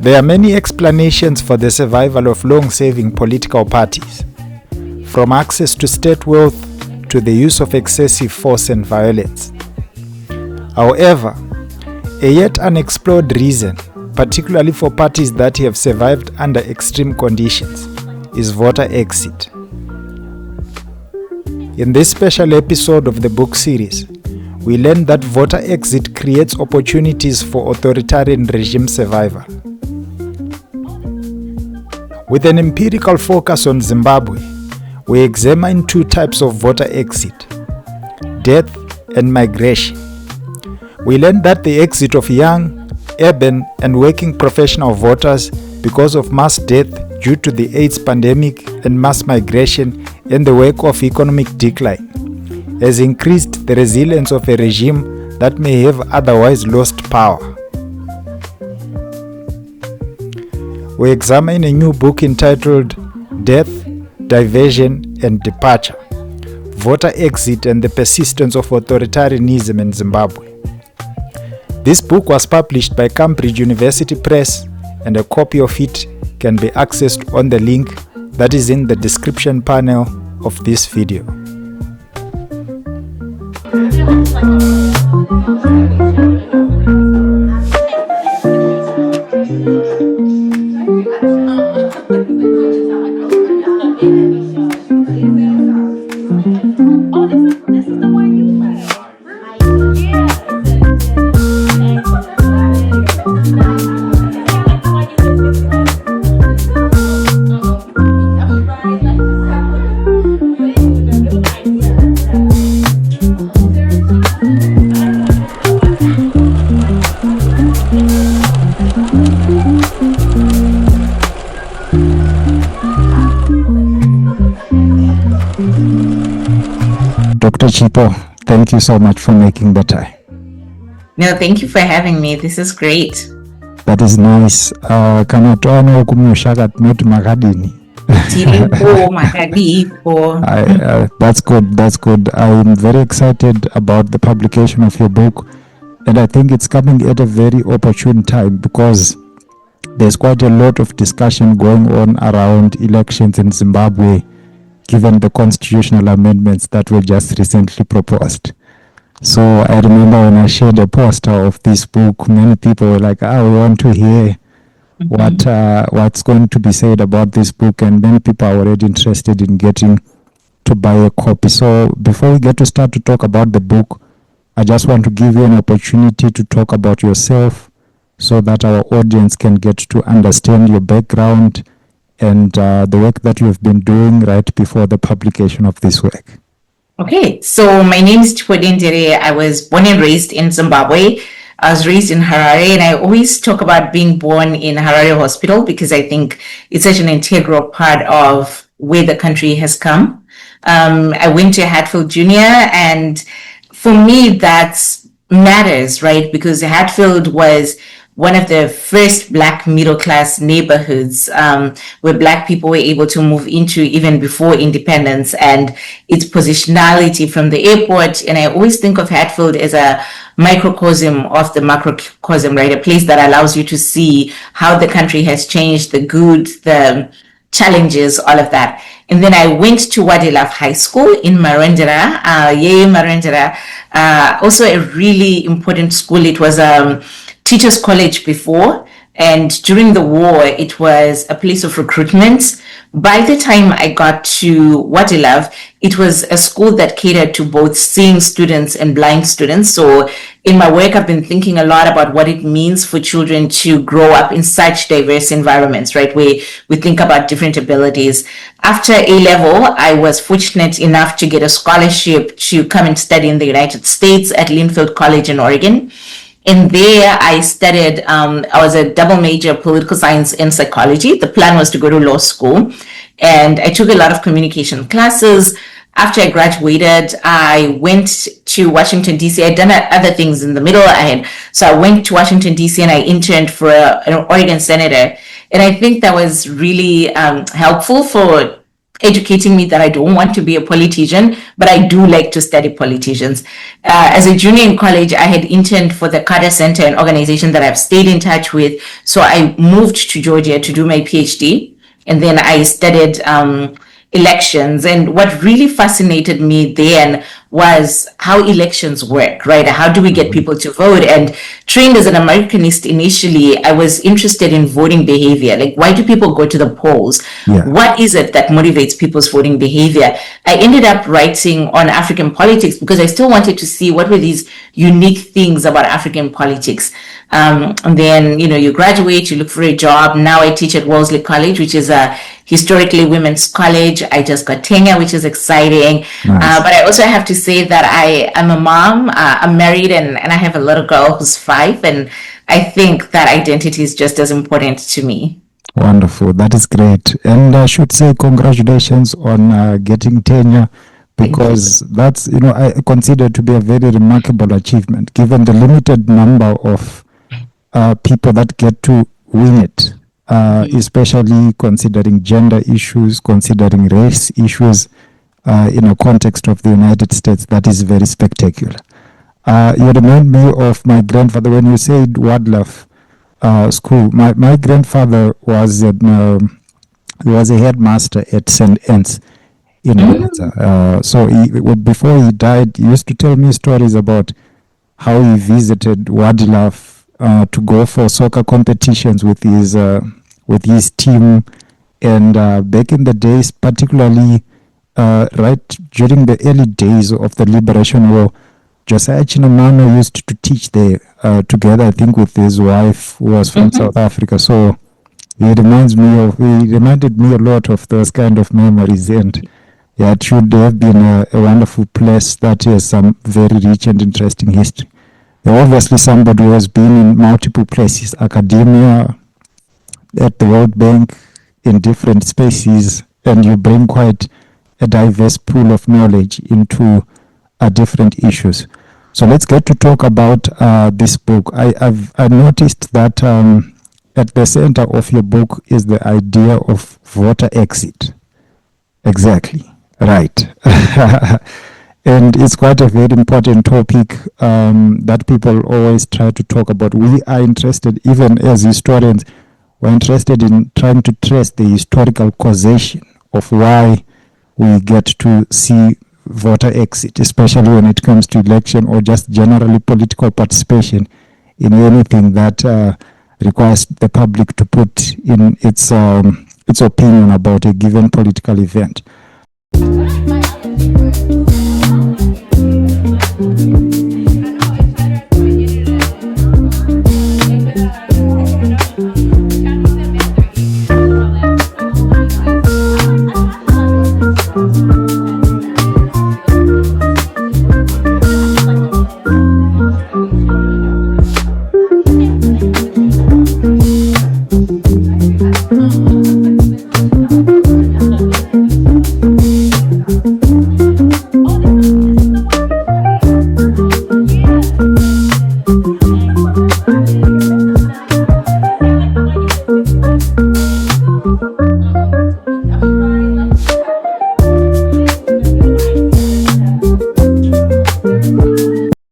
There are many explanations for the survival of long-serving political parties, from access to state wealth to the use of excessive force and violence. However, a yet unexplored reason, particularly for parties that have survived under extreme conditions, is voter exit. In this special episode of the book series, we learn that voter exit creates opportunities for authoritarian regime survival. With an empirical focus on Zimbabwe, we examine two types of voter exit: death and migration. We learned that the exit of young, urban, and working professional voters because of mass death due to the AIDS pandemic and mass migration in the wake of economic decline has increased the resilience of a regime that may have otherwise lost power. We examine a new book entitled Death, Diversion, and Departure: Voter Exit and the Persistence of Authoritarianism in Zimbabwe. This book was published by Cambridge University Press, and a copy of it can be accessed on the link that is in the description panel of this video. Dr. Chipo, thank you so much for making the time. No, thank you for having me. This is great. That is nice. Kana toano kumushaka not makadini. That's good. That's good. I'm very excited about the publication of your book, and I think it's coming at a very opportune time because there's quite a lot of discussion going on around elections in Zimbabwe, given the constitutional amendments that were just recently proposed. So I remember when I shared a poster of this book, many people were like, we want to hear what's going to be said about this book, and many people are already interested in getting to buy a copy. So before we get to start to talk about the book, I just want to give you an opportunity to talk about yourself so that our audience can get to understand your background and the work that you have been doing right before the publication of this work. Okay, so my name is Chipo Dendere. I was born and raised in Zimbabwe. I was raised in Harare, and I always talk about being born in Harare Hospital because I think it's such an integral part of where the country has come. I went to Hatfield Junior, and for me, that matters, right? Because Hatfield was one of the first Black middle-class neighborhoods where Black people were able to move into even before independence, and its positionality from the airport. And I always think of Hatfield as a microcosm of the macrocosm, right? A place that allows you to see how the country has changed, the good, the challenges, all of that. And then I went to Wadilaf High School in Marandera, also a really important school. It was Teachers College before, and during the war, it was a place of recruitment. By the time I got to Wadilaf, it was a school that catered to both seeing students and blind students. So in my work, I've been thinking a lot about what it means for children to grow up in such diverse environments, right? Where we think about different abilities. After A-level, I was fortunate enough to get a scholarship to come and study in the United States at Linfield College in Oregon. And there I studied, I was a double major, political science and psychology. The plan was to go to law school, and I took a lot of communication classes. After I graduated, I went to Washington, D.C. I'd done other things in the middle. So I went to Washington, D.C. and I interned for an Oregon senator. And I think that was really helpful for educating me that I don't want to be a politician, but I do like to study politicians. As a junior in college, I had interned for the Carter Center, an organization that I've stayed in touch with. So I moved to Georgia to do my PhD, and then I studied elections. And what really fascinated me then was how elections work, right? How do we get people to vote? And trained as an Americanist initially, I was interested in voting behavior. Like, why do people go to the polls? Yeah. What is it that motivates people's voting behavior? I ended up writing on African politics because I still wanted to see what were these unique things about African politics. And then, you graduate, you look for a job. Now I teach at Wellesley College, which is a historically women's college. I just got tenure, which is exciting. Nice. But I also have to say that I am a mom. I'm married, and I have a little girl who's 5. And I think that identity is just as important to me. Wonderful. That is great. And I should say congratulations on getting tenure, because that's, I consider to be a very remarkable achievement, given the limited number of people that get to win it, especially considering gender issues, considering race issues in a context of the United States. That is very spectacular. You remind me of my grandfather when you said Wadlaf School. My grandfather was a headmaster at St. Anne's in Malta. So before he died, he used to tell me stories about how he visited Wadlaf to go for soccer competitions with his team. And back in the days, particularly right during the early days of the Liberation War, Josiah Chinamano used to teach there together, I think, with his wife, who was from South Africa. So he reminded me a lot of those kind of memories. And yeah, it should have been a wonderful place that has some very rich and interesting history. You're obviously somebody who has been in multiple places, academia, at the World Bank, in different spaces, and you bring quite a diverse pool of knowledge into different issues. So let's get to talk about this book. I noticed that at the center of your book is the idea of voter exit. Exactly, right. And it's quite a very important topic that people always try to talk about. We are interested, even as historians, we're interested in trying to trace the historical causation of why we get to see voter exit, especially when it comes to election or just generally political participation in anything that requires the public to put in its opinion about a given political event.